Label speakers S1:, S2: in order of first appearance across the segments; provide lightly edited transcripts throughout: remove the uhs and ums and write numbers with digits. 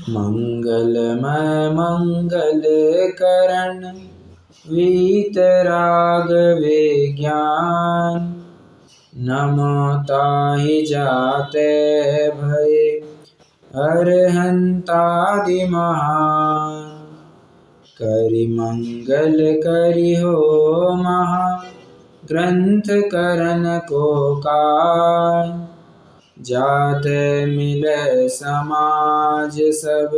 S1: मंगलमय मंगल करण वीतराग विज्ञान। नमो ताहि जाते भय अरहंतादि महान। करि मंगल करि हो महा ग्रंथ करन को काज। जाते मिले समाज सब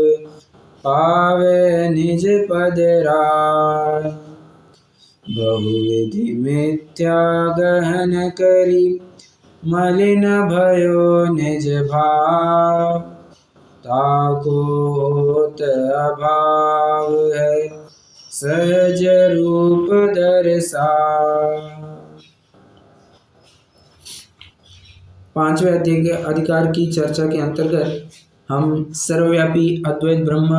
S1: पावे निज पद राज। बहुविधि मिथ्या गहन करी मलिन भयो निज भाव। ताको होत अभाव है सहज रूप दर्शाव। पांचवें अध्याय के अधिकार की चर्चा के अंतर्गत हम सर्वव्यापी अद्वैत ब्रह्म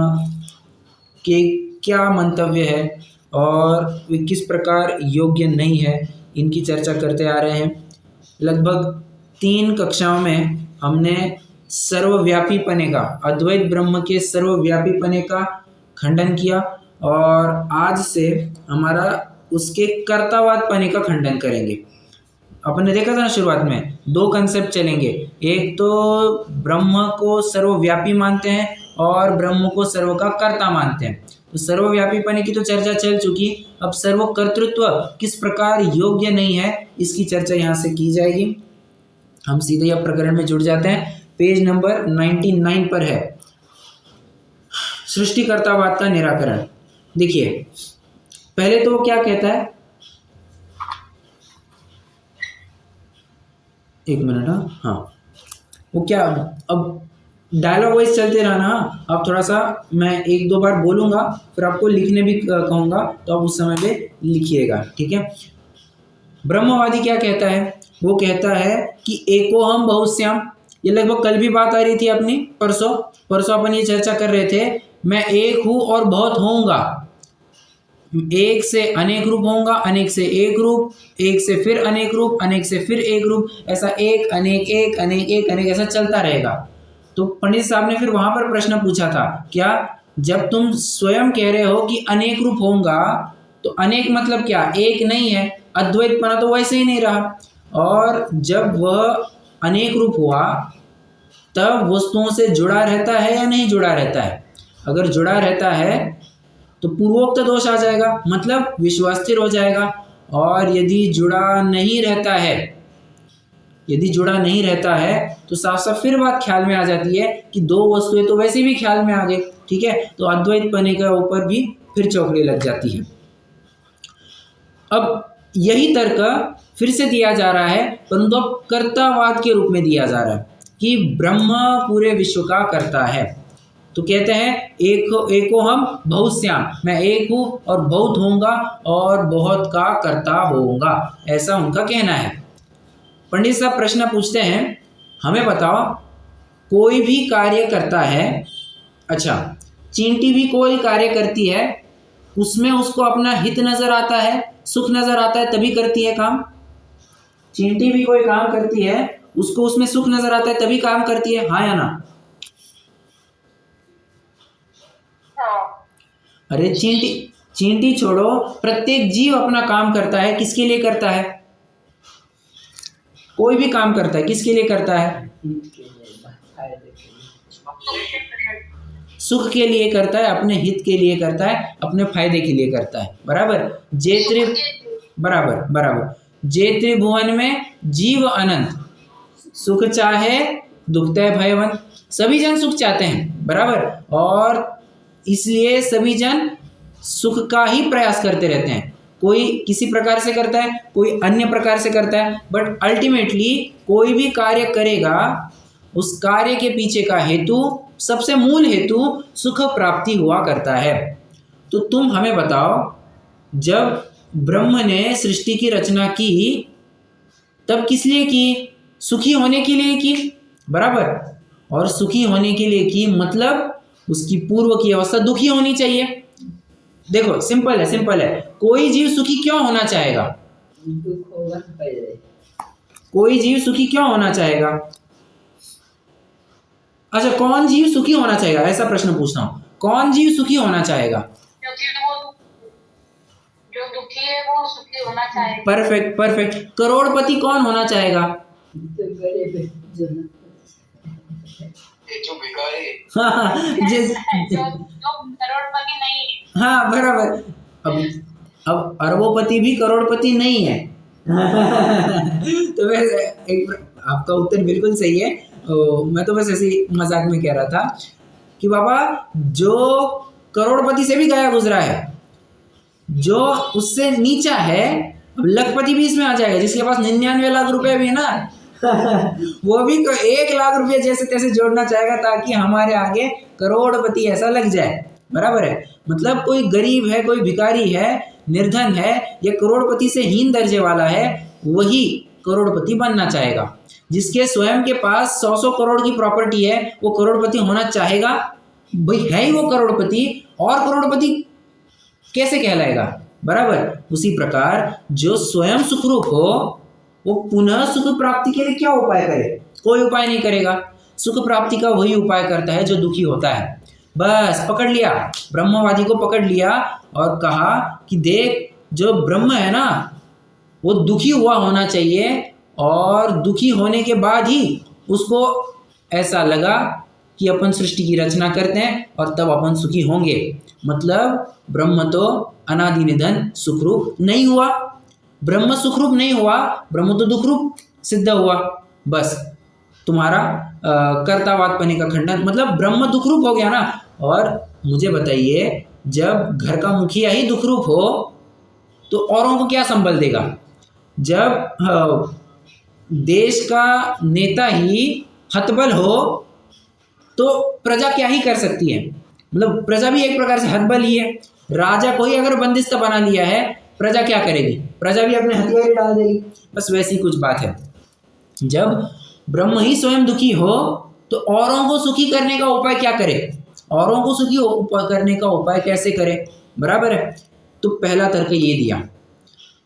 S1: के क्या मंतव्य है और वे किस प्रकार योग्य नहीं है, इनकी चर्चा करते आ रहे हैं। लगभग 3 कक्षाओं में हमने सर्वव्यापी पने का, अद्वैत ब्रह्म के सर्वव्यापी पने का खंडन किया और आज से हमारा उसके कर्तावाद पने का खंडन करेंगे। अपन ने देखा था ना शुरुआत में 2 कंसेप्ट चलेंगे, एक तो ब्रह्म को सर्वव्यापी मानते हैं और ब्रह्म को सर्व का कर्ता मानते हैं। तो सर्वव्यापी पने की तो चर्चा चल चुकी, अब सर्वकर्तृत्व किस प्रकार योग्य नहीं है इसकी चर्चा यहाँ से की जाएगी। हम सीधे अब प्रकरण में जुड़ जाते हैं। पेज नंबर 99 पर है सृष्टिकर्तावाद का निराकरण। देखिए पहले तो क्या कहता है, एक मिनट, हाँ वो क्या, अब डायलॉग वाइज चलते रहना। अब थोड़ा सा मैं 1-2 बार बोलूँगा फिर आपको लिखने भी कहूँगा, तो आप उस समय पे लिखिएगा, ठीक है। ब्रह्मवादी क्या कहता है, वो कहता है कि एको हम बहुश्याम। ये लगभग कल भी बात आ रही थी अपनी, परसों अपन ये चर्चा कर रहे थे, मैं एक हूँ और बहुत होऊंगा। एक से अनेक रूप होऊंगा, अनेक से एक रूप, एक से फिर अनेक रूप, अनेक से फिर एक रूप, ऐसा एक अनेक एक अनेक एक अनेक ऐसा चलता रहेगा। तो पंडित साहब ने फिर वहां पर प्रश्न पूछा था, क्या जब तुम स्वयं कह रहे हो कि अनेक रूप होऊंगा तो अनेक मतलब क्या, एक नहीं है, अद्वैतपना तो वैसे ही नहीं रहा। और जब वह अनेक रूप हुआ तब वस्तुओं से जुड़ा रहता है या नहीं जुड़ा रहता है? अगर जुड़ा रहता है तो पूर्वोक्त दोष आ जाएगा, मतलब विश्व अस्थिर हो जाएगा। और यदि जुड़ा नहीं रहता है, यदि जुड़ा नहीं रहता है तो साफ साफ फिर बात ख्याल में आ जाती है कि 2 वस्तुएं तो वैसे भी ख्याल में आ गई, ठीक है। तो अद्वैत पने के ऊपर भी फिर चौकड़ी लग जाती है। अब यही तर्क फिर से दिया जा रहा है, परंतु अब कर्तावाद के रूप में दिया जा रहा है कि ब्रह्म पूरे विश्व का कर्ता है। तो कहते हैं एको हम बहुश्याम, मैं एक हूँ और बहुत होऊंगा और बहुत का कर्ता होऊंगा, ऐसा उनका कहना है। पंडित साहब प्रश्न पूछते हैं, हमें बताओ कोई भी कार्य करता है, अच्छा चींटी भी कोई कार्य करती है, उसमें उसको अपना हित नजर आता है, सुख नजर आता है, तभी करती है काम। चींटी भी कोई काम करती है, उसको उसमें सुख नजर आता है तभी काम करती है, हाँ या ना? अरे चींटी छोड़ो, प्रत्येक जीव अपना काम करता है, किसके लिए करता है? कोई भी काम करता है किसके लिए करता है? सुख के लिए करता है, अपने हित के लिए करता है, अपने फायदे के लिए करता है, बराबर। बराबर जे त्रिभुवन में जीव अनंत, सुख चाहे दुखते भयवंत, सभी जन सुख चाहते हैं, बराबर। और इसलिए सभी जन सुख का ही प्रयास करते रहते हैं। कोई किसी प्रकार से करता है, कोई अन्य प्रकार से करता है, बट अल्टीमेटली कोई भी कार्य करेगा, उस कार्य के पीछे का हेतु, सबसे मूल हेतु सुख प्राप्ति हुआ करता है। तो तुम हमें बताओ, जब ब्रह्म ने सृष्टि की रचना की तब किस लिए की? सुखी होने के लिए की, बराबर। और सुखी होने के लिए की मतलब उसकी पूर्व की अवस्था दुखी होनी चाहिए। देखो सिंपल है, कोई जीव सुखी क्यों होना चाहेगा? कोई जीव सुखी क्यों होना चाहेगा? अच्छा, कौन जीव सुखी होना चाहेगा, ऐसा प्रश्न पूछता हूँ, कौन जीव सुखी होना चाहेगा?
S2: क्योंकि वो जो दुखी है वो सुखी होना चाहेगा।
S1: Perfect perfect. करोड़पति कौन होना चाहेगा?
S2: जो भिखारी
S1: हाँ,
S2: जो करोड़पति नहीं है।
S1: हाँ बराबर। अब अरबोपति भी करोड़पति नहीं है। तो वैसे आपका उत्तर बिल्कुल सही है। मैं तो बस ऐसे ही मजाक में कह रहा था कि बाबा जो करोड़पति से भी गया गुजरा है, जो उससे नीचा है, अब लखपति भी इसमें आ जाएगा, जिसके पास 99 लाख रुपए भी है ना, वो भी 1 लाख रुपए जैसे तैसे जोड़ना चाहेगा ताकि हमारे आगे करोड़पति ऐसा लग जाए। बराबर है। मतलब कोई गरीब है, कोई भिखारी है, निर्धन है या करोड़पति से हीन दर्जे वाला है, वही करोड़पति बनना चाहेगा। जिसके स्वयं के पास 100 करोड़ की प्रॉपर्टी है वो करोड़पति होना चाहेगा? भाई है ही वो करोड़पति, और करोड़पति कैसे कहलाएगा? बराबर। उसी प्रकार जो स्वयं सुखरूप हो वो पुनः सुख प्राप्ति के लिए क्या उपाय करे? कोई उपाय नहीं करेगा। सुख प्राप्ति का वही उपाय करता है जो दुखी होता है। बस पकड़ लिया, ब्रह्मवादी को पकड़ लिया और कहा कि देख, जो ब्रह्म है ना वो दुखी हुआ होना चाहिए, और दुखी होने के बाद ही उसको ऐसा लगा कि अपन सृष्टि की रचना करते हैं और तब अपन सुखी होंगे। मतलब ब्रह्म तो अनादि निधन सुखरूप नहीं हुआ, ब्रह्म सुखरूप नहीं हुआ, ब्रह्म तो दुखरूप सिद्ध हुआ। बस तुम्हारा कर्तावाद पने का खंडन, मतलब ब्रह्म दुखरूप हो गया ना। और मुझे बताइए, जब घर का मुखिया ही दुखरूप हो तो औरों को क्या संबल देगा? जब देश का नेता ही हतबल हो तो प्रजा क्या ही कर सकती है? मतलब प्रजा भी एक प्रकार से हतबल ही है। राजा को ही अगर बंदिस्त बना लिया है, प्रजा क्या करेगी? प्रजा भी अपने हथियार डाल देगी। बस वैसी कुछ बात है। जब ब्रह्म ही स्वयं दुखी हो तो औरों को सुखी करने का उपाय क्या करे? औरों को सुखी करने का उपाय कैसे करे? बराबर है। तो पहला तर्क ये दिया।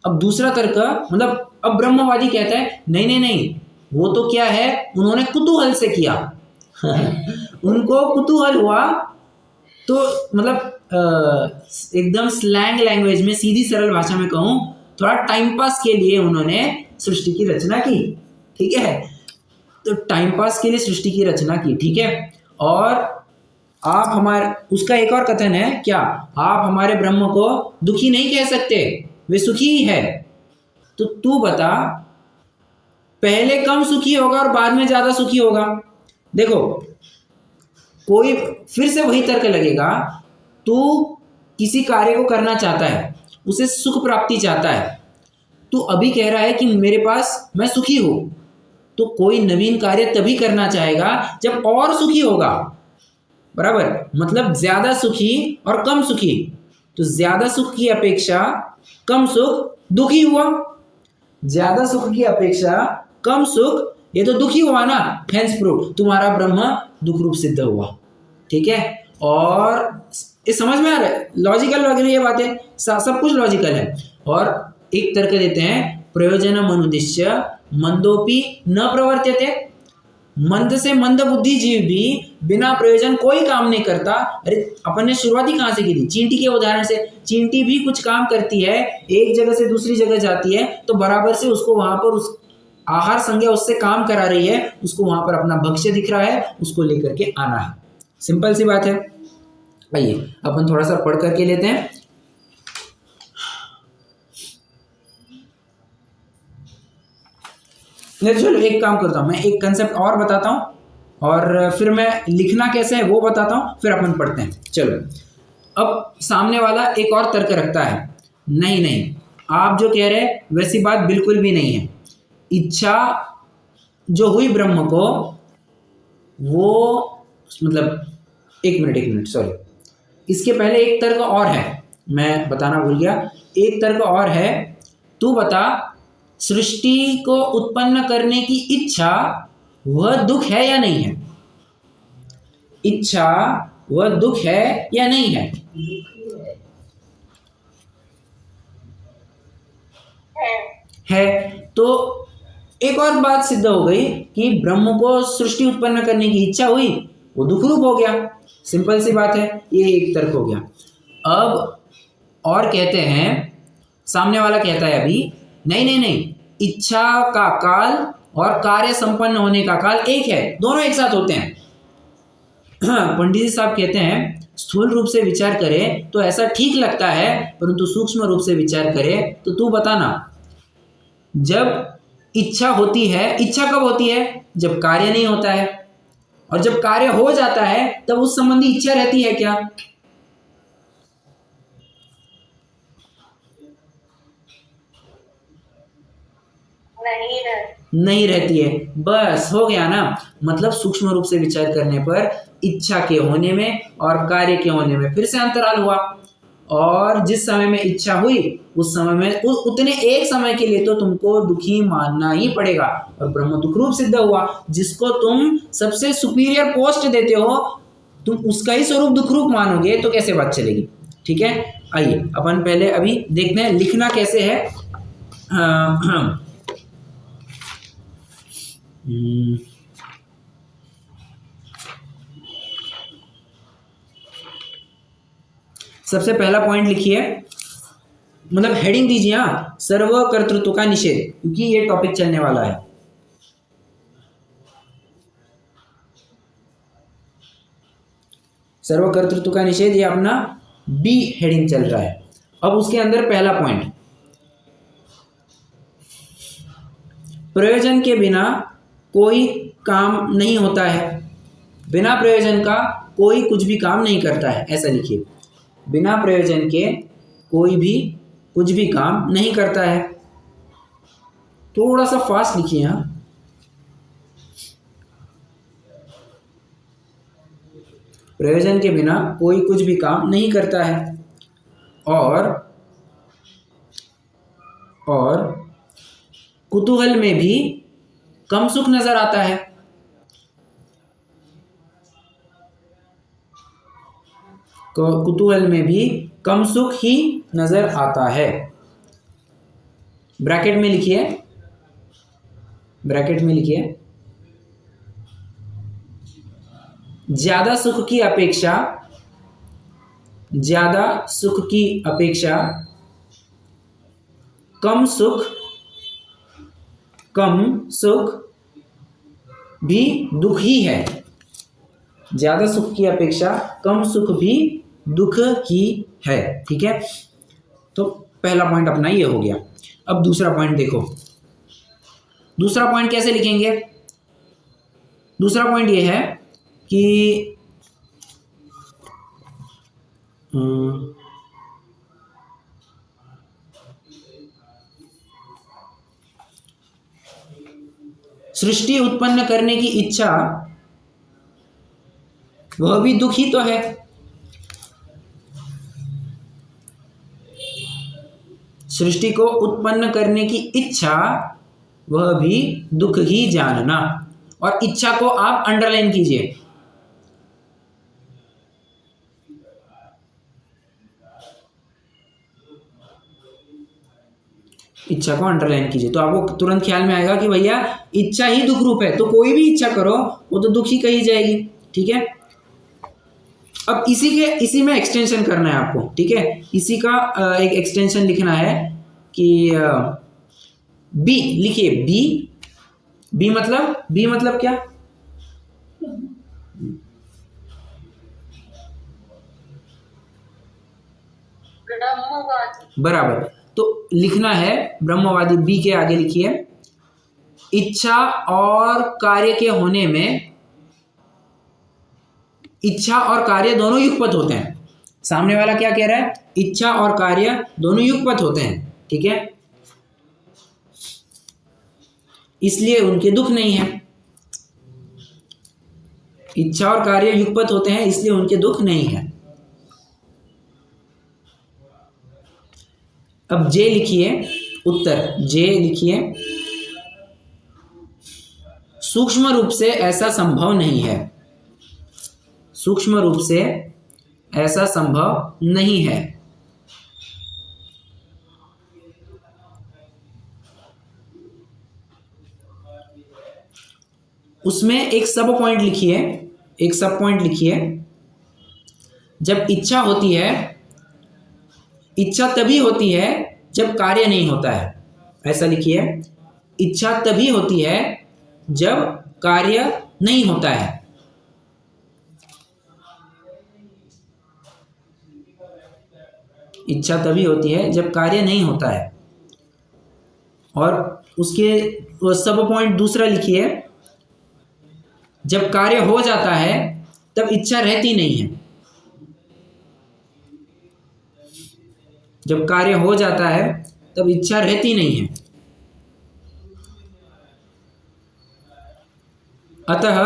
S1: अब दूसरा तर्क, मतलब अब ब्रह्मवादी कहता है नहीं नहीं नहीं, वो तो क्या है, उन्होंने कुतूहल से किया। उनको कुतूहल हुआ तो मतलब एकदम स्लैंग लैंग्वेज में, सीधी सरल भाषा में कहूँ, थोड़ा टाइम पास के लिए उन्होंने सृष्टि की रचना की। ठीक है, तो टाइम पास के लिए सृष्टि की रचना की। ठीक है, और आप हमारे, उसका एक और कथन है क्या, आप हमारे ब्रह्म को दुखी नहीं कह सकते, वे सुखी ही है। तो तू बता, पहले कम सुखी होगा और बाद में ज्यादा सुखी होगा? देखो, कोई फिर से वही तर्क लगेगा, तू किसी कार्य को करना चाहता है, उसे सुख प्राप्ति चाहता है, तू अभी कह रहा है कि मेरे पास मैं सुखी हूं, तो कोई नवीन कार्य तभी करना चाहेगा जब और सुखी होगा। बराबर, मतलब ज्यादा सुखी और कम सुखी, तो ज्यादा सुख की अपेक्षा कम सुख दुखी हुआ, ज्यादा सुख की अपेक्षा कम सुख ये तो दुखी हुआ ना। हेंस प्रूव तुम्हारा ब्रह्म दुख रूप सिद्ध हुआ। ठीक है, और ये समझ में आ रहा है? लॉजिकल लग रही है बातें, सब कुछ लॉजिकल है। और एक तर्क देते हैं, प्रयोजनम अनुद्दिश्य मंदोपि न प्रवर्त्यते। मंद से मंद बुद्धि जीव भी बिना प्रयोजन कोई काम नहीं करता। अरे अपन ने शुरुआती कहाँ से की थी? चींटी के उदाहरण से। चींटी भी कुछ काम करती है, एक जगह से दूसरी जगह जाती है, तो बराबर से उसको वहां पर उस आहार संज्ञा उससे काम करा रही है, उसको वहां पर अपना भक्ष्य दिख रहा है, उसको लेकर के आना है। सिंपल सी बात है। आइए अपन थोड़ा सा पढ़ करके लेते हैं। चलो एक काम करता हूँ, मैं एक कंसेप्ट और बताता हूँ और फिर मैं लिखना कैसे है वो बताता हूँ, फिर अपन पढ़ते हैं। चलो, अब सामने वाला एक और तर्क रखता है, नहीं नहीं, आप जो कह रहे हैं वैसी बात बिल्कुल भी नहीं है। इच्छा जो हुई ब्रह्म को, वो मतलब एक मिनट सॉरी, इसके पहले एक तर्क और है, मैं बताना भूल गया। एक तर्क और है, तू बता, सृष्टि को उत्पन्न करने की इच्छा वह दुख है या नहीं है? इच्छा वह दुख है या नहीं है? है। तो एक और बात सिद्ध हो गई कि ब्रह्म को सृष्टि उत्पन्न करने की इच्छा हुई, वो दुख रूप हो गया। सिंपल सी बात है, ये एक तर्क हो गया। अब और कहते हैं, सामने वाला कहता है अभी नहीं नहीं नहीं, इच्छा का काल और कार्य संपन्न होने का काल एक है, दोनों एक साथ होते हैं। पंडित जी साहब कहते हैं स्थूल रूप से विचार करें तो ऐसा ठीक लगता है, परंतु सूक्ष्म रूप से विचार करें तो तू बताना, जब इच्छा होती है, इच्छा कब होती है? जब कार्य नहीं होता है, और जब कार्य हो जाता है तब उस संबंधी इच्छा रहती है क्या? नहीं रहती है। बस हो गया ना। मतलब सूक्ष्म रूप से विचार करने पर इच्छा के होने में और कार्य के होने में फिर से अंतराल हुआ, और जिस समय में इच्छा हुई उस समय में उतने एक समय के लिए तो तुमको दुखी मानना ही पड़ेगा, और ब्रह्म दुख रूप सिद्ध हुआ। जिसको तुम सबसे सुपीरियर पोस्ट देते हो, तुम उसका ही स्वरूप दुख रूप मानोगे तो कैसे बात चलेगी? ठीक है, आइए अपन पहले अभी देखते हैं लिखना कैसे है। सबसे पहला पॉइंट लिखिए, मतलब हेडिंग दीजिए, हाँ, सर्वकर्तृत्व का निषेध, क्योंकि ये टॉपिक चलने वाला है। सर्वकर्तृत्व का निषेध, ये अपना बी हेडिंग चल रहा है। अब उसके अंदर पहला पॉइंट, प्रयोजन के बिना कोई काम नहीं होता है। बिना प्रयोजन का कोई कुछ भी काम नहीं करता है, ऐसा लिखिए। बिना प्रयोजन के कोई भी कुछ भी काम नहीं करता है। थोड़ा सा फास्ट लिखिए, हाँ। प्रयोजन के बिना कोई कुछ भी काम नहीं करता है, और कुतूहल में भी कम सुख नजर आता है। कुतूहल में भी कम सुख ही नजर आता है। ब्रैकेट में लिखिए, ब्रैकेट में लिखिए, ज्यादा सुख की अपेक्षा, ज्यादा सुख की अपेक्षा कम सुख भी दुख ही है। ज्यादा सुख की अपेक्षा कम सुख भी दुख ही है। ठीक है, तो पहला पॉइंट अपना ये हो गया। अब दूसरा पॉइंट देखो, दूसरा पॉइंट कैसे लिखेंगे? दूसरा पॉइंट ये है कि सृष्टि उत्पन्न करने की इच्छा, वह भी दुख ही तो है। सृष्टि को उत्पन्न करने की इच्छा, वह भी दुख ही जानना। और इच्छा को आप अंडरलाइन कीजिए। इच्छा को अंडरलाइन कीजिए तो आपको तुरंत ख्याल में आएगा कि भैया इच्छा ही दुख रूप है, तो कोई भी इच्छा करो वो तो दुख ही कही जाएगी। ठीक है, अब इसी में एक्सटेंशन करना है आपको। ठीक है, इसी का एक एक्सटेंशन लिखना है कि बी लिखिए। बी मतलब क्या? बराबर, तो लिखना है ब्रह्मवादी। बी के आगे लिखिए, इच्छा और कार्य के होने में, इच्छा और कार्य दोनों युगपत होते हैं। सामने वाला क्या कह रहा है? इच्छा और कार्य दोनों युगपत होते हैं। ठीक है, इसलिए उनके दुख नहीं है। इच्छा और कार्य युगपत होते हैं, इसलिए उनके दुख नहीं है। अब जे लिखिए, उत्तर जे लिखिए, सूक्ष्म रूप से ऐसा संभव नहीं है। सूक्ष्म रूप से ऐसा संभव नहीं है। उसमें एक सब पॉइंट लिखिए, एक सब पॉइंट लिखिए, जब इच्छा होती है, इच्छा तभी होती है जब कार्य नहीं होता है। ऐसा लिखिए, इच्छा तभी होती है जब कार्य नहीं होता है। इच्छा तभी होती है जब कार्य नहीं होता है। और उसके सब पॉइंट दूसरा लिखिए, जब कार्य हो जाता है तब इच्छा रहती नहीं है। जब कार्य हो जाता है तब इच्छा रहती नहीं है। अतः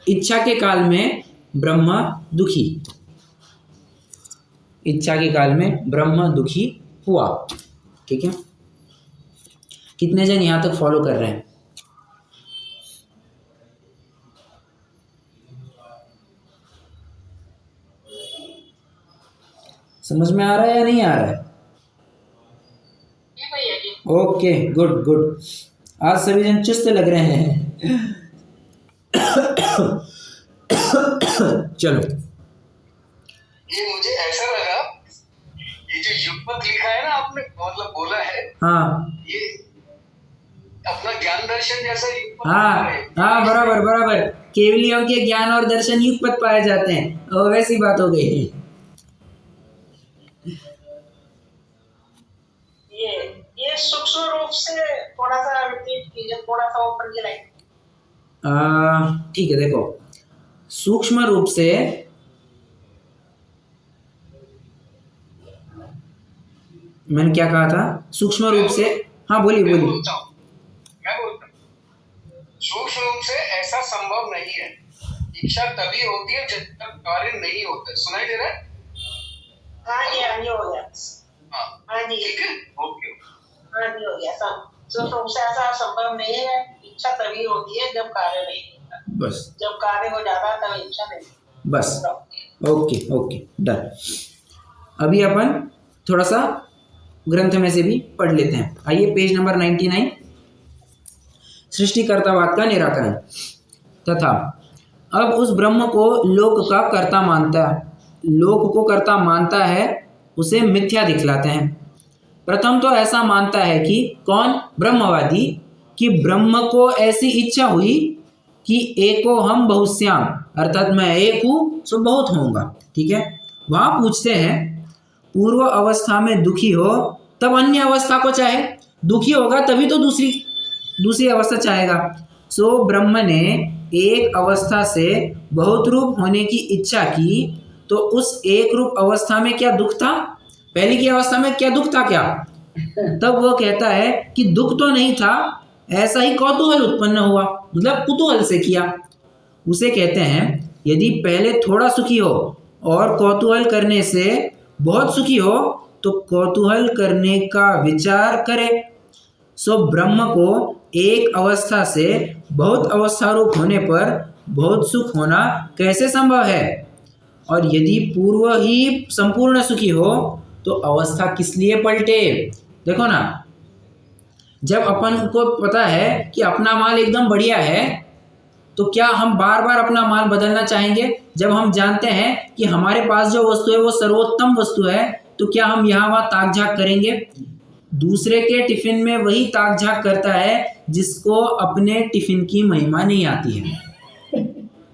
S1: इच्छा के काल में ब्रह्म दुखी। इच्छा के काल में ब्रह्म दुखी हुआ। ठीक है, कितने जन यहां तक फॉलो कर रहे हैं? समझ में आ रहा है या नहीं आ रहा है?
S2: जी भैया जी।
S1: Okay, good good. आज सभी जन चुस्त लग रहे हैं। चलो,
S3: ये मुझे ऐसा लगा, ये जो युगपत लिखा है ना आपने, मतलब बोला है,
S1: हाँ
S3: ये अपना ज्ञान दर्शन जैसा युगपत
S1: हाँ
S3: लिखा है।
S1: हाँ, बराबर बराबर। केवलियों के ज्ञान और दर्शन युगपत पाए जाते हैं, और वैसी बात हो गई।
S2: ये सूक्ष्म रूप से थोड़ा सा रिपीट कीजिए, थोड़ा सा ऊपर की लाइन।
S1: ठीक है, देखो, सूक्ष्म रूप से मैंने क्या कहा था? सूक्ष्म रूप से, हाँ बोलिए
S3: मैं
S1: बोलिए।
S3: बोलता हूँ, सूक्ष्म रूप से ऐसा संभव नहीं है। इच्छा तभी होती है जब तक कार्य नहीं होता। सुनाई दे रहा है?
S2: हाँ जी, हाँ जी, हो गया।
S3: हाँ
S2: हाँ जी,
S3: ठीक है, ओके।
S2: हाँ जी, हो गया। सूक्ष्म रूप से ऐसा संभव नहीं है। इच्छा तभी होती है जब कार्य नहीं होता।
S1: बस
S2: जब कार्य हो जाता है तब इच्छा नहीं होती।
S1: बस, ओके ओके, डन। अभी अपन थोड़ा सा ग्रंथ में से भी पढ़ लेते हैं। आइए, पेज नंबर 99, सृष्टिकर्तावाद का निराकरण। तथा अब उस ब्रह्म को लोक का कर्ता मानता है, लोक को कर्ता मानता है, उसे मिथ्या दिखलाते हैं। प्रथम तो ऐसा मानता है कि कौन? ब्रह्मवादी, कि ब्रह्म को ऐसी इच्छा हुई कि एको हम बहुश्याम, अर्थात मैं एक हूँ सो बहुत होऊंगा। ठीक है, वहाँ पूछते हैं, पूर्व अवस्था में दुखी हो तब अन्य अवस्था को चाहे, दुखी होगा तभी तो दूसरी अवस्था चाहेगा। सो ब्रह्म ने एक अवस्था से बहुत रूप होने की इच्छा की, तो उस एक रूप अवस्था में क्या दुख था? पहले की अवस्था में क्या दुख था क्या? तब वो कहता है कि दुख तो नहीं था, ऐसा ही कौतूहल उत्पन्न हुआ, मतलब कुतूहल से किया। उसे कहते हैं, यदि पहले थोड़ा सुखी हो और कौतूहल करने से बहुत सुखी हो तो कौतूहल करने का विचार करे। सो ब्रह्म को एक अवस्था से बहुत अवस्था रूप होने पर बहुत सुख होना कैसे संभव है? और यदि पूर्व ही संपूर्ण सुखी हो तो अवस्था किस लिए पलटे? देखो ना, जब अपन को पता है कि अपना माल एकदम बढ़िया है तो क्या हम बार बार अपना माल बदलना चाहेंगे? जब हम जानते हैं कि हमारे पास जो वस्तु है वो सर्वोत्तम वस्तु है, तो क्या हम यहाँ वहाँ ताक झाक करेंगे? दूसरे के टिफिन में वही ताक झाक करता है जिसको अपने टिफिन की महिमा नहीं आती है।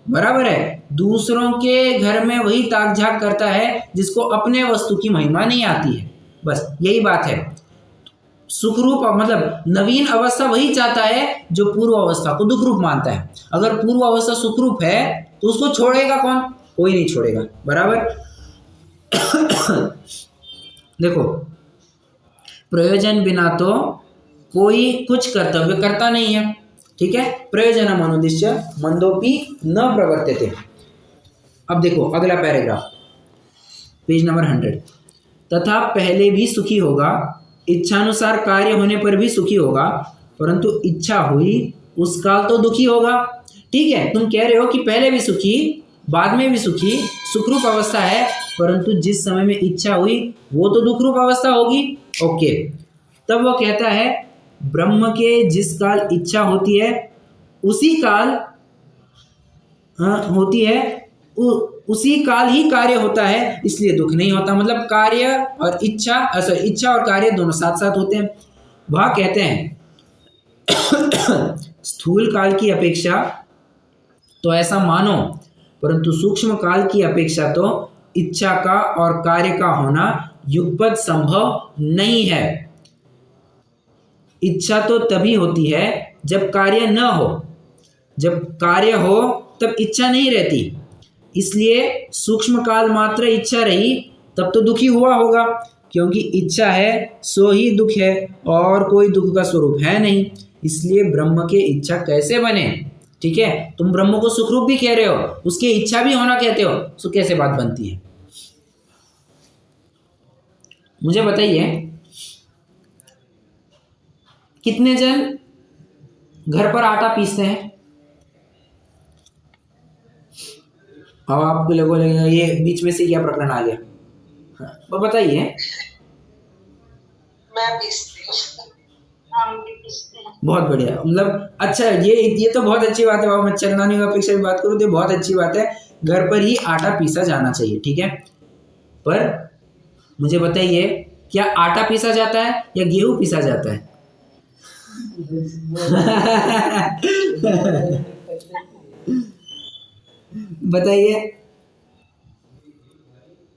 S1: बराबर है, दूसरों के घर में वही ताक झाक करता है जिसको अपने वस्तु की महिमा नहीं आती है। बस यही बात है। सुखरूप मतलब नवीन अवस्था वही चाहता है जो पूर्व अवस्था को दुखरूप मानता है। अगर पूर्व अवस्था सुखरूप है तो उसको छोड़ेगा कौन? कोई नहीं छोड़ेगा। बराबर। देखो, प्रयोजन बिना तो कोई कुछ कर्तव्य करता नहीं है। ठीक है, प्रयोजनम अनुद्दिश्य मंदोपि न प्रवर्तते। अब देखो अगला पैराग्राफ, पेज नंबर 100। तथा पहले भी सुखी होगा, इच्छानुसार कार्य होने पर भी सुखी होगा, परंतु इच्छा हुई उस काल तो दुखी होगा। ठीक है, तुम कह रहे हो कि पहले भी सुखी बाद में भी सुखी, सुखरूप अवस्था है, परंतु जिस समय में इच्छा हुई वो तो दुखरूप अवस्था होगी। ओके, तब वो कहता है ब्रह्म के जिस काल इच्छा होती है उसी काल होती है उसी काल ही कार्य होता है, इसलिए दुख नहीं होता। मतलब कार्य और इच्छा इच्छा और कार्य दोनों साथ साथ होते हैं। वह कहते हैं स्थूल काल की अपेक्षा तो ऐसा मानो, परंतु सूक्ष्म काल की अपेक्षा तो इच्छा का और कार्य का होना युगपत संभव नहीं है। इच्छा तो तभी होती है जब कार्य न हो, जब कार्य हो तब इच्छा नहीं रहती। इसलिए सूक्ष्म काल मात्र इच्छा रही तब तो दुखी हुआ होगा, क्योंकि इच्छा है सो ही दुख है और कोई दुख का स्वरूप है नहीं। इसलिए ब्रह्म के इच्छा कैसे बने? ठीक है, तुम ब्रह्म को सुखरूप भी कह रहे हो, उसकी इच्छा भी होना कहते हो, तो कैसे बात बनती है? मुझे बताइए, कितने जन घर पर आटा पीसते हैं? अब आपको लोगों लगेगा ये बीच में से क्या प्रकरण आ गया, तो बताइए।
S2: मैं पीसती हूँ। हम भी पीसते हैं।
S1: बहुत बढ़िया, मतलब अच्छा, ये तो बहुत अच्छी बात है बाबा। मैं चंदनानी की अपेक्षा भी बात करूँ तो बहुत अच्छी बात है, घर पर ही आटा पीसा जाना चाहिए। ठीक है, पर मुझे बताइए, क्या आटा पीसा जाता है या गेहूं पीसा जाता है? बताइए।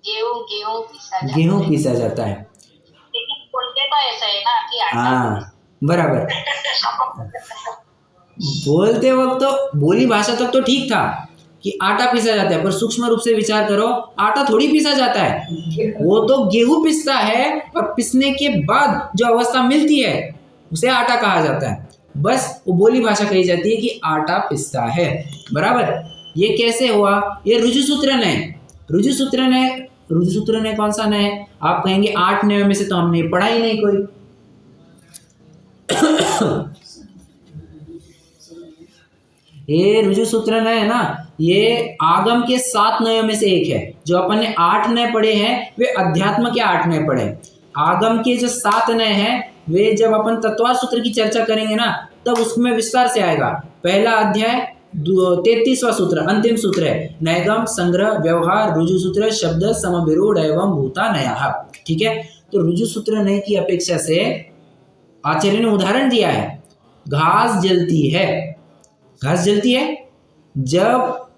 S1: गेहूं पीसा जाता है।
S2: लेकिन बोलते तो ऐसा है ना कि आटा
S1: हाँ, बराबर। बोलते वक्त तो बोली भाषा तक तो ठीक था कि आटा पीसा जाता है, पर सूक्ष्म रूप से विचार करो, आटा थोड़ी पीसा जाता है, वो तो गेहूं पिसता है और पिसने के बाद जो अवस्था मिलती है उसे आटा कहा जाता है। बस वो बोली भाषा कही जाती है कि आटा पिसता है, बराबर। ये कैसे हुआ? ये रुजुसूत्र ने, रुजुसूत्र ने कौन सा नय? आप कहेंगे 8 नयों में से तो हमने पढ़ा ही नहीं कोई। ये रुजुसूत्र नय है ना, ये आगम के 7 नयों में से एक है। जो अपन ने 8 नय पढ़े हैं वे अध्यात्म के 8 नय पढ़े। आगम के जो 7 नय हैं वे जब अपन तत्वार सूत्र की चर्चा करेंगे ना, तब उसमें विस्तार से आएगा। पहला अध्याय 33वां सूत्र, अंतिम सूत्र है, नैगम संग्रह व्यवहार रुजुसूत्र शब्द समविरूढ़ एवं भूता नया। ठीक है, तो रुजुसूत्र नय की अपेक्षा से आचार्य ने उदाहरण दिया है। घास जलती है, घास जलती है, जब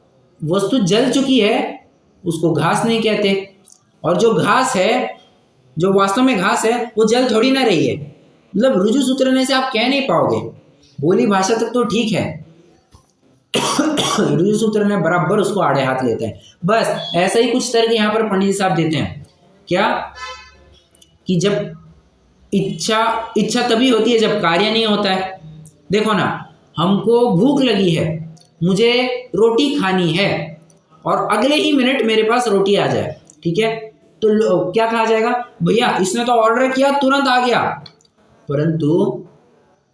S1: वस्तु जल चुकी है उसको घास नहीं कहते, और जो घास है, जो वास्तव में घास है, वो जल थोड़ी ना रही है। मतलब रुजु सूत्र से आप कह नहीं पाओगे, बोली भाषा तक तो ठीक है, रुजु सूत्र ने बराबर उसको आड़े हाथ लेते हैं। बस ऐसा ही कुछ तर्क यहाँ पर पंडित जी साहब देते हैं, क्या कि जब इच्छा तभी होती है जब कार्य नहीं होता है। देखो ना, हमको भूख लगी है, मुझे रोटी खानी है, और अगले ही मिनट मेरे पास रोटी आ जाए, ठीक है, तो क्या कहा जाएगा? भैया इसने तो ऑर्डर किया, तुरंत आ गया। परंतु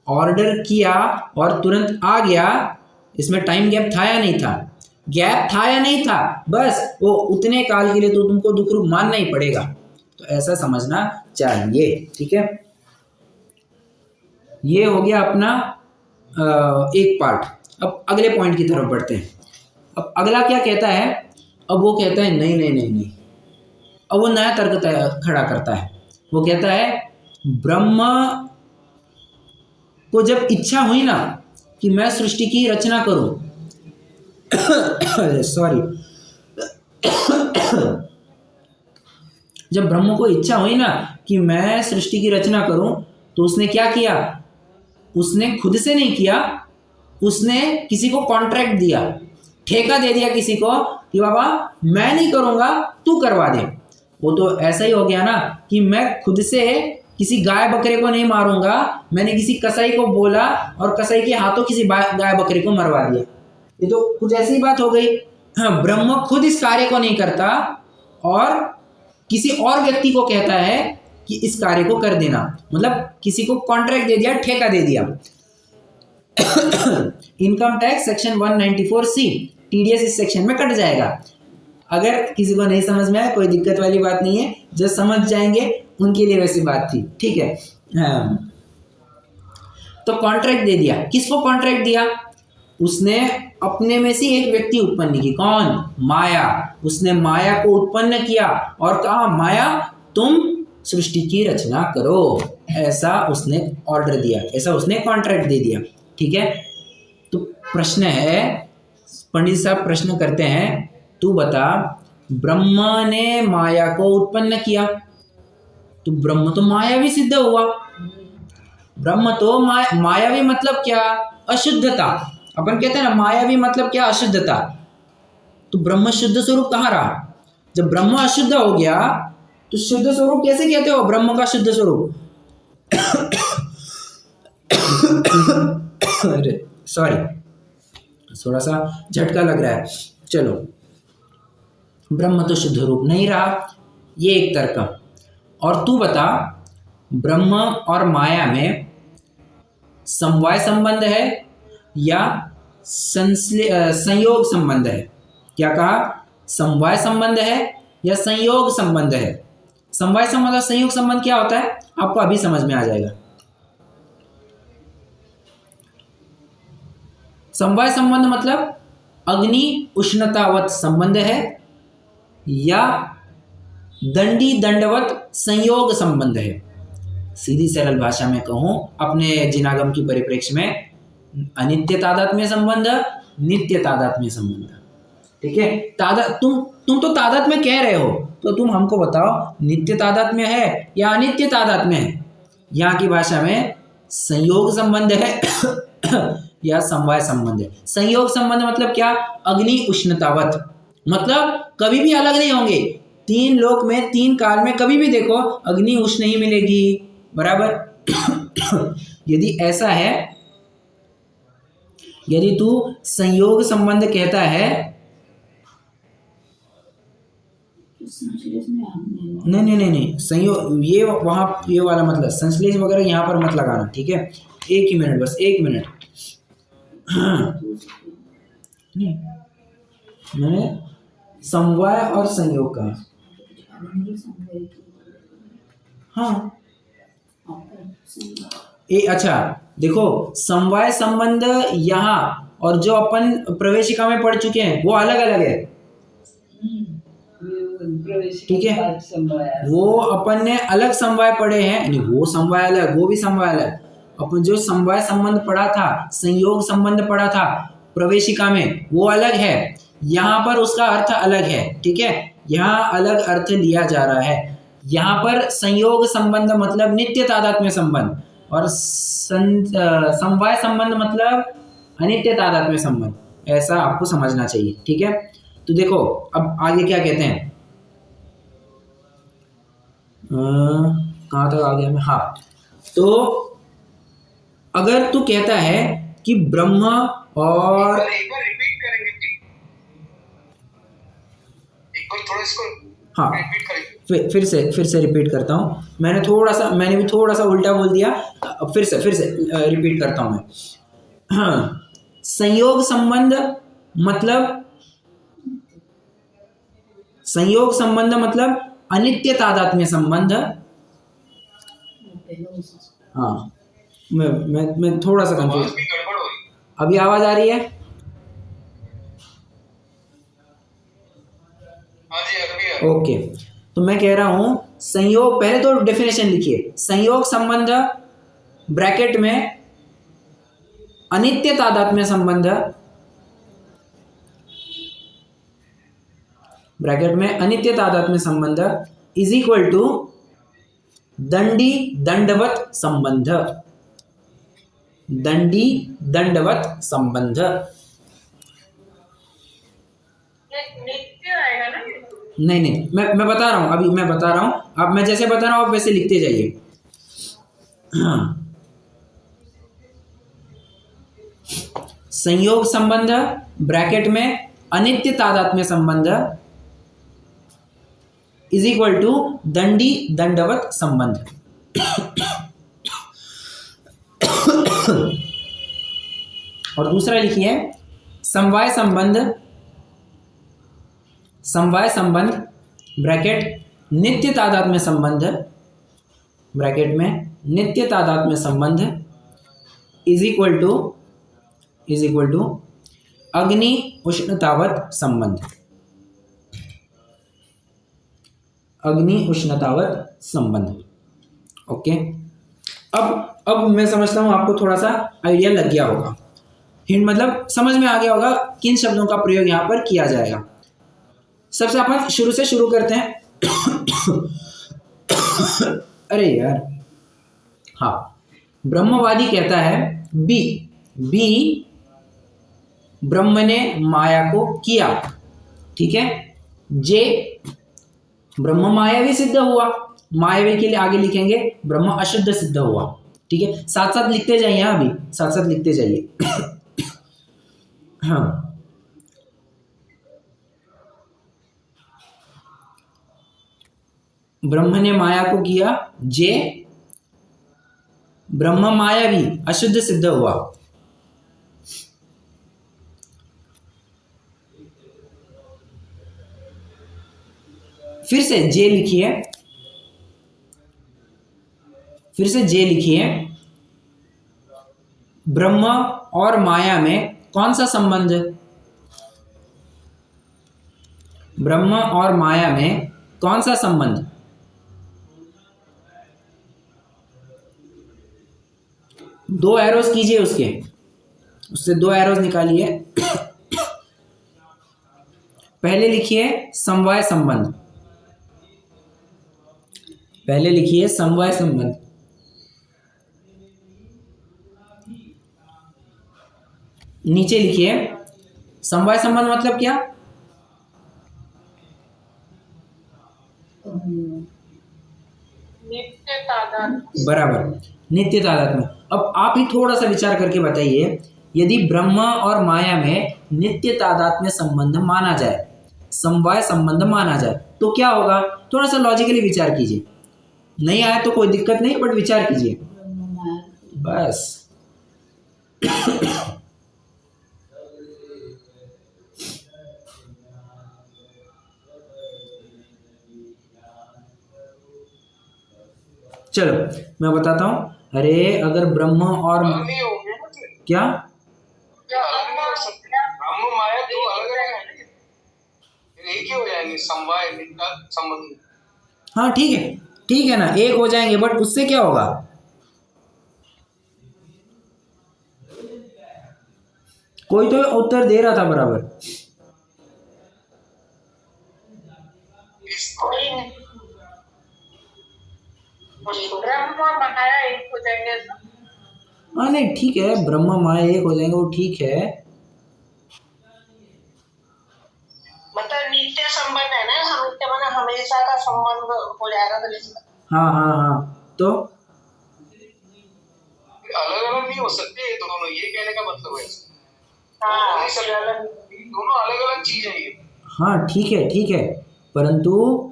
S1: ऑर्डर किया और तुरंत आ गया, इसमें टाइम गैप था या नहीं था? गैप था या नहीं था? बस वो उतने काल के लिए तो तुमको दुख रूप मानना ही पड़ेगा। तो ऐसा समझना चाहिए, ठीक है। ये हो गया अपना एक पार्ट। अब अगले पॉइंट की तरफ बढ़ते हैं। अब अगला क्या कहता है? अब वो कहता है नहीं नहीं नहीं नहीं, अब वो नया तर्क खड़ा करता है। वो कहता है ब्रह्म को जब इच्छा हुई ना कि मैं सृष्टि की रचना करूं, सॉरी, जब ब्रह्म को इच्छा हुई ना कि मैं सृष्टि की रचना करूं, तो उसने क्या किया? उसने खुद से नहीं किया, उसने किसी को कॉन्ट्रैक्ट दिया, ठेका दे दिया किसी को कि बाबा मैं नहीं करूंगा, तू करवा दे। वो तो ऐसा ही हो गया ना कि मैं खुद से किसी गाय बकरे को नहीं मारूंगा, मैंने किसी कसाई को बोला और कसाई के हाथों किसी गाय बकरे को मरवा दिया। ये तो कुछ ऐसी बात हो गई। हाँ, ब्रह्म खुद इस कार्य को नहीं करता और किसी और व्यक्ति को कहता है कि इस कार्य को कर देना, मतलब किसी को कॉन्ट्रैक्ट दे दिया, ठेका दे दिया। Income tax section 194C, TDS इस सेक्शन में कट जाएगा। अगर किसी को नहीं समझ में आया कोई दिक्कत वाली बात नहीं है, जो समझ जाएंगे उनके लिए वैसी बात थी, ठीक है। हाँ। तो कॉन्ट्रैक्ट दे दिया, किसको कॉन्ट्रैक्ट दिया? उसने अपने में से एक व्यक्ति उत्पन्न की। कौन? माया। उसने माया को उत्पन्न किया और कहा माया तुम सृष्टि की रचना करो, ऐसा उसने ऑर्डर दिया, ऐसा उसने कॉन्ट्रैक्ट दे दिया। ठीक है, तो प्रश्न है, पंडित साहब प्रश्न करते हैं, तू बता ब्रह्मा ने माया को उत्पन्न किया, तो ब्रह्म तो मायावी सिद्ध हुआ। ब्रह्म तो मायावी मतलब क्या? अशुद्धता। अपन कहते हैं ना मायावी मतलब क्या? अशुद्धता। तो ब्रह्म शुद्ध स्वरूप कहाँ रहा? जब ब्रह्म अशुद्ध हो गया तो शुद्ध स्वरूप कैसे कहते हो ब्रह्म का शुद्ध स्वरूप? अरे सॉरी, थोड़ा सा झटका लग रहा है। चलो, ब्रह्म तो शुद्ध रूप नहीं रहा, ये एक तर्क। और तू बता ब्रह्म और माया में समवाय संबंध है या संयोग संबंध है? क्या कहा? समवाय संबंध है या संयोग संबंध है? समवाय संबंध और संयोग संबंध क्या होता है आपको अभी समझ में आ जाएगा। समवाय संबंध मतलब अग्नि उष्णतावत संबंध है या दंडी दंडवत संयोग संबंध है। सीधी सरल भाषा में कहूं अपने जिनागम की परिप्रेक्ष्य में, अनित्य तादात्म्य संबंध, नित्य तादात्म्य संबंध। ठीक है, तुम तो तादात्म्य कह रहे हो, तो तुम हमको बताओ नित्य तादात्म्य है या अनित्य तादात्म्य है? यहाँ की भाषा में संयोग संबंध है या समवाय संबंध है। संयोग संबंध मतलब क्या? अग्नि उष्णतावत, मतलब कभी भी अलग नहीं होंगे। तीन लोक में, तीन काल में कभी भी देखो अग्नि उष्ण ही मिलेगी, बराबर। यदि ऐसा है, यदि तू संयोग संबंध कहता है, नहीं, संयोग ये वहां ये वाला मतलब संश्लेष वगैरह यहाँ पर मत लगाना। ठीक है, एक ही मिनट, बस एक मिनट। नहीं, मैंने समवाय और संयोग का, हाँ अच्छा देखो, समवाय संबंध यहाँ और जो अपन प्रवेशिका में पढ़ चुके हैं वो अलग अलग है। ठीक है, वो अपन ने अलग समवाय पढ़े हैं, नहीं वो समवाय अलग, वो भी समवाय अलग। अपन जो समवाय संबंध पढ़ा था, संयोग संबंध पढ़ा था प्रवेशिका में, वो अलग है। यहाँ पर उसका अर्थ अलग है। ठीक है, यहाँ अलग अर्थ लिया जा रहा है। यहाँ पर संयोग संबंध मतलब नित्य तादात्म्य संबंध और समवाय संबंध मतलब अनित्य तादात्म्य संबंध, ऐसा आपको समझना चाहिए। ठीक है, तो देखो अब आगे क्या कहते हैं, कहाँ तक आ गया मैं? हाँ, तो अगर तू कहता है कि ब्रह्म और
S3: एक बार रिपीट करेंगे, एक बार थोड़ा इसको
S1: हाँ
S3: रिपीट करेंगे।
S1: फिर से रिपीट करता हूँ। मैंने भी थोड़ा सा उल्टा बोल दिया। अब फिर से रिपीट करता हूँ मैं। हाँ, संयोग संबंध मतलब अनित्य तादात्म्य संबंध। हाँ, मैं थोड़ा सा कंफ्यूज,
S3: गड़बड़ हो रही।
S1: अभी आवाज आ रही है?
S3: हाँ जी, अभी
S1: ओके, तो मैं कह रहा हूं संयोग, पहले तो डेफिनेशन लिखिए। संयोग संबंध ब्रैकेट में अनित्य तादात्म्य संबंध, ब्रैकेट में अनित्य तादात्म्य संबंध इज इक्वल टू दंडी दंडवत संबंध। दंडी दंडवत संबंध
S2: नित्य आएगा ना?
S1: नहीं, मैं बता रहा हूं, अभी मैं बता रहा हूं। अब मैं जैसे बता रहा हूं आप वैसे लिखते जाइए। हाँ, संयोग संबंध ब्रैकेट में अनित्य तादात्म्य संबंध इज इक्वल टू दंडी दंडवत संबंध। और दूसरा लिखिए समवाय संबंध ब्रैकेट नित्य तादात्म्य संबंध, ब्रैकेट में नित्य तादात्म्य संबंध इज इक्वल टू अग्नि उष्णतावत संबंध, अग्नि उष्णतावत संबंध। ओके, अब मैं समझता हूँ आपको थोड़ा सा आइडिया लग गया होगा, हिंट मतलब समझ में आ गया होगा किन शब्दों का प्रयोग यहाँ पर किया जाएगा। सबसे अपन शुरू से शुरू करते हैं। अरे यार, हाँ, ब्रह्मवादी कहता है बी ब्रह्म ने माया को किया, ठीक है। जे ब्रह्म मायावी सिद्ध हुआ, मायावी के लिए आगे लिखेंगे ब्रह्म अशुद्ध सिद्ध हुआ, ठीक है। साथ साथ लिखते जाइए, अभी साथ साथ लिखते जाइए। हाँ, ब्रह्म ने माया को किया, जे ब्रह्म मायावी अशुद्ध सिद्ध हुआ। फिर से जे लिखिए, फिर से जे लिखिए। ब्रह्म और माया में कौन सा संबंध? ब्रह्म और माया में कौन सा संबंध? दो एरोस कीजिए, उससे दो एरोस निकालिए। पहले लिखिए समवाय संबंध, पहले लिखिए समवाय संबंध। नीचे लिखिए समवाय संबंध मतलब क्या?
S2: नित्य तादात्म्य।
S1: बराबर, नित्य तादात्म्य। अब आप ही थोड़ा सा विचार करके बताइए, यदि ब्रह्म और माया में नित्य तादात्म्य संबंध माना जाए, समवाय संबंध माना जाए, तो क्या होगा? थोड़ा सा लॉजिकली विचार कीजिए। नहीं आया तो कोई दिक्कत नहीं, बट विचार कीजिए बस। चलो मैं बताता हूं। अरे अगर ब्रह्म और
S3: नहीं हो गया ना फिर?
S1: क्या
S3: क्या अलग नहीं हो सकते? ब्रह्म माया दो अलग अलग है, फिर एक ही हो जाएंगे, समवाय नित्य संबंध।
S1: हाँ ठीक है ना, एक हो जाएंगे, बट उससे क्या होगा? कोई तो उत्तर दे रहा था बराबर।
S2: कोई नहीं, ब्रह्म और माया एक हो जाएंगे।
S1: हाँ नहीं ठीक है, ब्रह्म माया एक हो जाएंगे, वो ठीक है।
S2: मतलब नित्य संबंध है ना, हम नित्य माना हमेशा का संबंध हो जाएगा तो लिखना।
S1: हाँ तो
S3: अलग अलग नहीं हो सकते ये दोनों, ये कहने का मतलब है।
S2: हाँ,
S3: नहीं सब दोनों अलग अलग चीज है ये।
S1: हाँ ठीक है, परंतु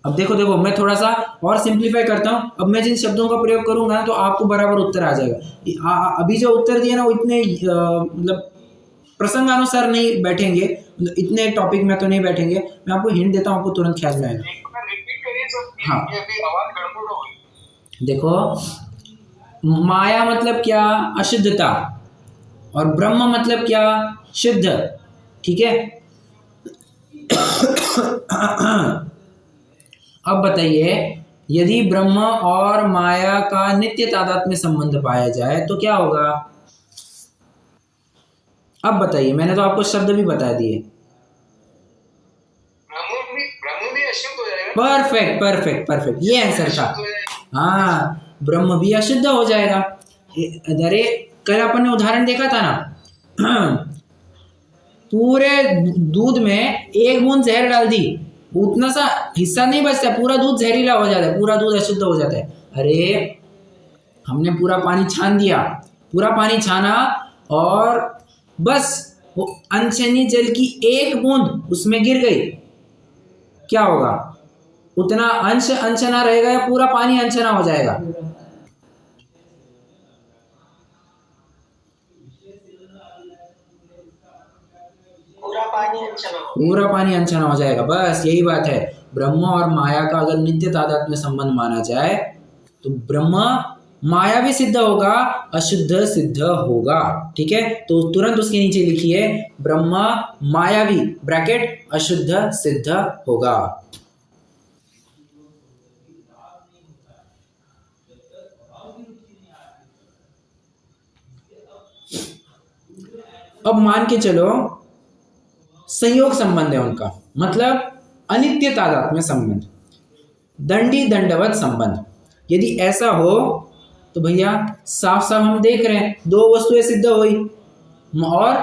S1: अब देखो मैं थोड़ा सा और सिंप्लीफाई करता हूँ। अब मैं जिन शब्दों का प्रयोग करूंगा तो आपको बराबर उत्तर आ जाएगा। अभी जो उत्तर दिए ना वो इतने मतलब प्रसंगानुसार नहीं बैठेंगे, मतलब इतने टॉपिक में तो नहीं बैठेंगे। मैं आपको हिंट देता हूँ, आपको तुरंत ख्याल में आएगा।
S3: रिपीट करिए सब।
S1: हाँ।
S3: ये अभी आवाज गड़बड़ हो गई।
S1: देखो, माया मतलब क्या? अशुद्धता। और ब्रह्म मतलब क्या? शुद्ध, ठीक है। अब बताइए, यदि ब्रह्म और माया का नित्य तादात्म्य संबंध पाया जाए तो क्या होगा? अब बताइए, मैंने तो आपको शब्द भी बता दिए।
S3: ब्रह्म भी अशुद्ध हो जाएगा।
S1: परफेक्ट, ये आंसर था। हाँ, ब्रह्म भी अशुद्ध हो जाएगा। अरे कल अपन ने उदाहरण देखा था ना, पूरे दूध में एक बूंद जहर डाल दी, उतना सा हिस्सा नहीं बचता, पूरा दूध जहरीला हो जाता है, पूरा दूध अशुद्ध हो जाता है। अरे हमने पूरा पानी छान दिया, पूरा पानी छाना और बस वो अनछनी जल की एक बूंद उसमें गिर गई, क्या होगा? उतना अंश अनछना रहेगा या पूरा पानी अनछना हो जाएगा? पूरा पानी अनछना हो जाएगा। बस यही बात है। ब्रह्म और माया का अगर नित्य तादात्म्य संबंध माना जाए तो ब्रह्म मायावी सिद्ध होगा, अशुद्ध सिद्ध होगा। ठीक है, तो तुरंत उसके नीचे लिखिए ब्रह्म मायावी ब्रैकेट अशुद्ध सिद्ध होगा। अब मान के चलो संयोग संबंध है उनका, मतलब अनित्य तादात्म्य संबंध, दंडी दंडवत संबंध। यदि ऐसा हो तो भैया साफ साफ हम देख रहे हैं दो वस्तुएं सिद्ध हुई और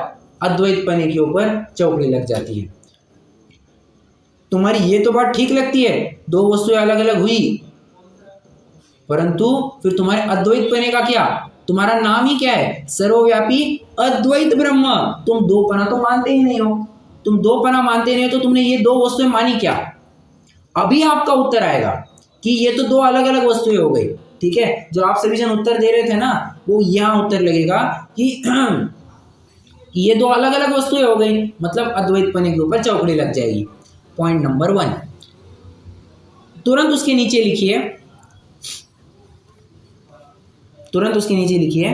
S1: अद्वैत पने के ऊपर चौकड़ी लग जाती है। तुम्हारी ये तो बात ठीक लगती है, दो वस्तुएं अलग अलग हुई, परंतु फिर तुम्हारे अद्वैत पने का क्या? तुम्हारा नाम ही क्या है? सर्वव्यापी अद्वैत ब्रह्म। तुम दो पना तो मानते ही नहीं हो। तुम दो पना मानते नहीं हो तो तुमने ये दो वस्तुएं मानी क्या? अभी आपका उत्तर आएगा कि ये तो दो अलग अलग वस्तुएं हो गई। ठीक है, जो आप सभी जन उत्तर दे रहे थे ना, वो यहाँ उत्तर लगेगा कि ये दो अलग अलग वस्तुएं हो गई, मतलब अद्वैत पने के ऊपर चौकड़ी लग जाएगी। Point number 1। तुरंत उसके नीचे लिखिए, तुरंत उसके नीचे लिखिए,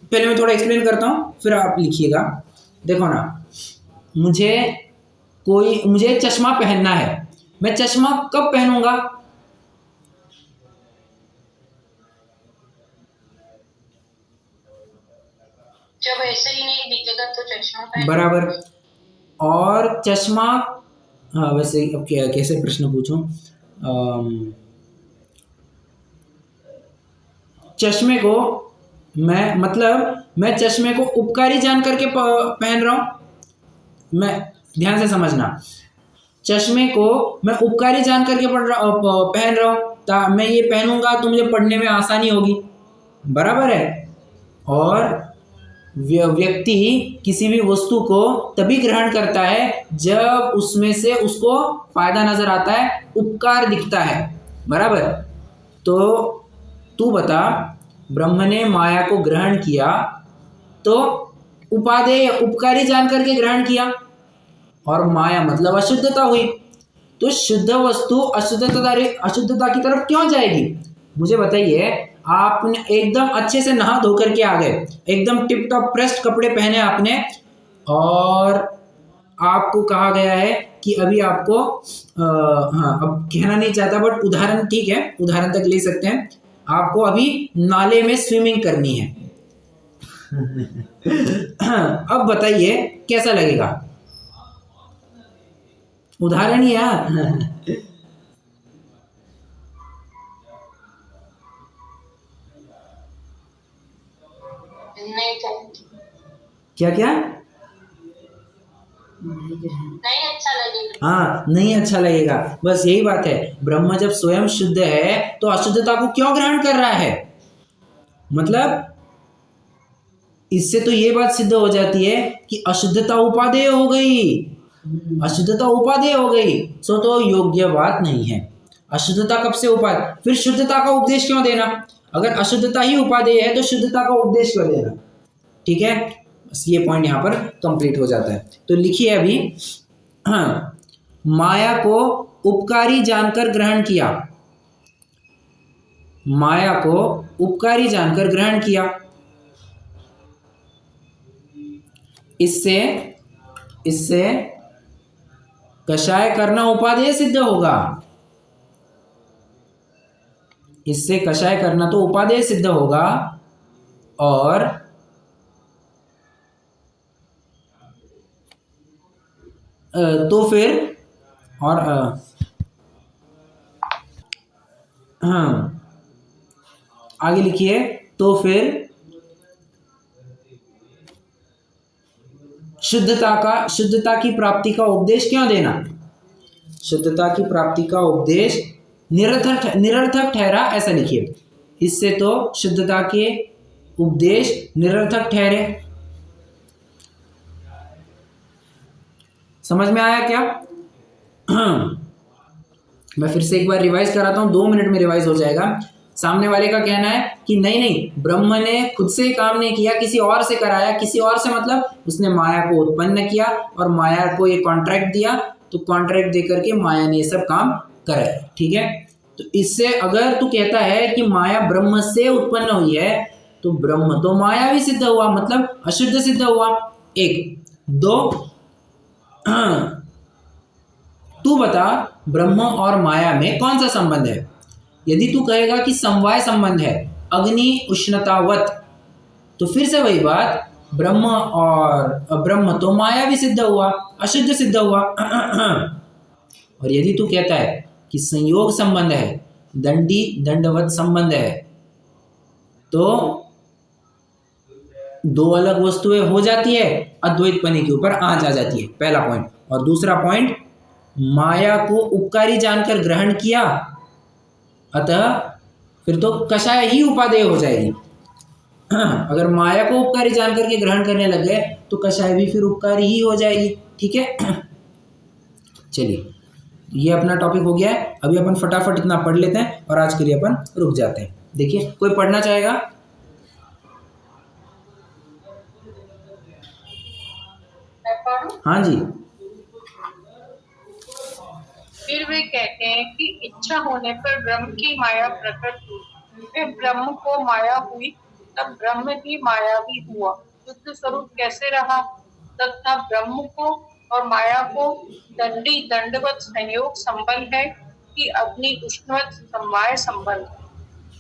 S1: पहले मैं थोड़ा एक्सप्लेन करता हूं फिर आप लिखिएगा। देखो ना, मुझे चश्मा पहनना है, मैं चश्मा कब पहनूंगा?
S2: जब ऐसे ही नहीं दिखेगा तो चश्मा पहन।
S1: बराबर। और चश्मा, हाँ वैसे अब क्या कैसे प्रश्न पूछूं? चश्मे को मैं चश्मे को उपकारी जान करके पहन रहा हूं। मैं ध्यान से समझना, चश्मे को मैं उपकारी जान करके पहन रहा हूं, मैं ये पहनूंगा तो मुझे पढ़ने में आसानी होगी। बराबर है। और व्यक्ति किसी भी वस्तु को तभी ग्रहण करता है जब उसमें से उसको फायदा नजर आता है, उपकार दिखता है। बराबर। तो तू बता, ब्रह्म ने माया को ग्रहण किया तो उपादेय उपकारी जान करके ग्रहण किया, और माया मतलब अशुद्धता हुई, तो शुद्ध वस्तु अशुद्धता की तरफ क्यों जाएगी? मुझे बताइए, आपने एकदम अच्छे से नहा धो करके आ गए, एकदम टिप टॉप प्रेस्ड कपड़े पहने आपने, और आपको कहा गया है कि अभी आपको हाँ अब कहना नहीं चाहता बट उदाहरण ठीक है, उदाहरण तक ले सकते हैं, आपको अभी नाले में स्विमिंग करनी है। अब बताइए कैसा लगेगा? उदाहरण ही है। क्या क्या?
S2: नहीं अच्छा लगेगा।
S1: हाँ, नहीं अच्छा लगेगा, बस यही बात है। ब्रह्म जब स्वयं शुद्ध है तो अशुद्धता को क्यों ग्रहण कर रहा है? मतलब इससे तो ये बात सिद्ध हो जाती है कि अशुद्धता उपादेय हो गई, अशुद्धता उपादेय हो गई, सो तो योग्य बात नहीं है। अशुद्धता कब से उपादेय? फिर शुद्धता का उपदेश क्यों देना? अगर अशुद्धता ही उपादेय है तो शुद्धता का उपदेश क्यों देना? ठीक है, बस ये पॉइंट यहाँ पर कंप्लीट हो जाता है। तो लिखिए अभी, हाँ, माया को उपकारी जानकर ग्रहण किया, माया को उपकारी जानकर ग्रहण किया, इससे कषाय करना उपादेय सिद्ध होगा, इससे कषाय करना तो उपादेय सिद्ध होगा, और तो फिर और हाँ आगे लिखिए, तो फिर शुद्धता की प्राप्ति का उपदेश क्यों देना? शुद्धता की प्राप्ति का उपदेश निरर्थक ठहरा, ऐसा लिखिए। इससे तो शुद्धता के उपदेश निरर्थक ठहरे। समझ में आया क्या? मैं फिर से एक बार रिवाइज कराता हूं, 2 मिनट में रिवाइज हो जाएगा। सामने वाले का कहना है कि नहीं, ब्रह्म ने खुद से काम नहीं किया, किसी और से कराया। किसी और से मतलब उसने माया को उत्पन्न किया और माया को ये कॉन्ट्रैक्ट दिया, तो कॉन्ट्रैक्ट दे करके माया ने ये सब काम कराया। ठीक है, तो इससे अगर तू कहता है कि माया ब्रह्म से उत्पन्न हुई है तो ब्रह्म तो माया भी सिद्ध हुआ, मतलब अशुद्ध सिद्ध हुआ। एक दो, तू बता ब्रह्म और माया में कौन सा संबंध है। यदि तू कहेगा कि समवाय संबंध है, अग्नि उष्णतावत, तो फिर से वही बात, ब्रह्म तो माया भी सिद्ध हुआ, अशुद्ध सिद्ध हुआ। और यदि तू कहता है कि संयोग संबंध है, दंडी दंडवत संबंध है, तो दो अलग वस्तुएं हो जाती है, अद्वैत पने के ऊपर आंच आ जाती है, पहला पॉइंट। और दूसरा पॉइंट, माया को उपकारी जानकर ग्रहण किया, अतः फिर तो कषाय ही उपादेय हो जाएगी। अगर माया को उपकारी जानकर के ग्रहण करने लग गए तो कषाय भी फिर उपकारी ही हो जाएगी। ठीक है, चलिए ये अपना टॉपिक हो गया है। अभी अपन फटाफट इतना पढ़ लेते हैं और आज के लिए अपन रुक जाते हैं। देखिए, कोई पढ़ना चाहेगा? हाँ जी।
S4: फिर वे कहते हैं कि इच्छा होने पर ब्रह्म की माया प्रकट हुई, फिर ब्रह्म को माया हुई, तब ब्रह्म की माया भी हुआ, शुद्ध स्वरूप कैसे रहा? तथा ब्रह्म को और माया को दंडी दंडवत संयोग संबंध है कि अग्नि उष्णवत समवाय संबंध है?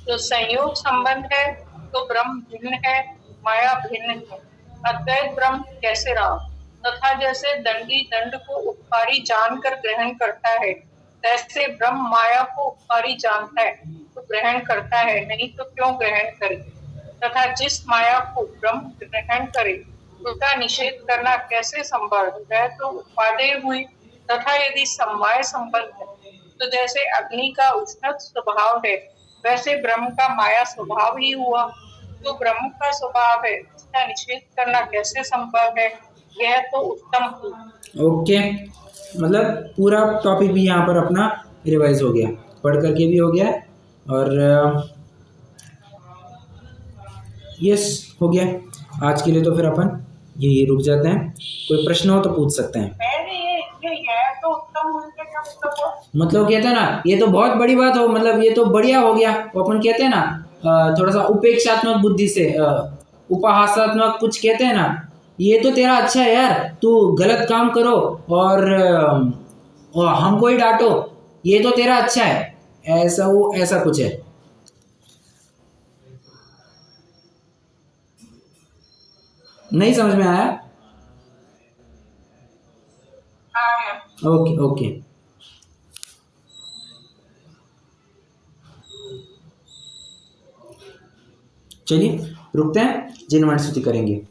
S4: तो संयोग संबंध है तो ब्रह्म भिन्न है, माया भिन्न है, अद्वैत ब्रह्म कैसे रहा? तथा जैसे दंडी दंड को उपकारी जानकर ग्रहण करता है, तैसे ब्रह्म माया को उपकारी जानता है तो ग्रहण करता है, नहीं तो क्यों ग्रहण करे? तथा जिस माया को ब्रह्म ग्रहण करे उसका निषेध करना कैसे संभव? वह तो उपादेय हुई। तथा यदि समवाय संबंध है तो जैसे अग्नि का उष्ण स्वभाव है, वैसे ब्रह्म का माया स्वभाव ही हुआ। तो ब्रह्म का स्वभाव है, उसका निषेध करना कैसे संभव है? यह तो उत्तम हुई।
S1: ओके, मतलब पूरा टॉपिक भी यहाँ पर अपना रिवाइज हो गया, पढ़ करके भी हो गया और यस हो गया। आज के लिए तो फिर अपन यही रुक जाते हैं। कोई प्रश्न हो तो पूछ सकते हैं।
S4: यह तो उत्तम हुई के क्या
S1: मतलब कहते हैं ना, ये तो बहुत बड़ी बात हो, मतलब ये तो बढ़िया हो गया। वो अपन कहते हैं ना थोड़ा सा उपेक्षात्मक बुद्धि से, उपहासात्मक कुछ कहते हैं ना, ये तो तेरा अच्छा है यार, तू गलत काम करो और हमको ही डांटो, ये तो तेरा अच्छा है, ऐसा वो ऐसा कुछ है। नहीं समझ में आया? ओके ओके, चलिए रुकते हैं, जिनवाणी स्तुति करेंगे।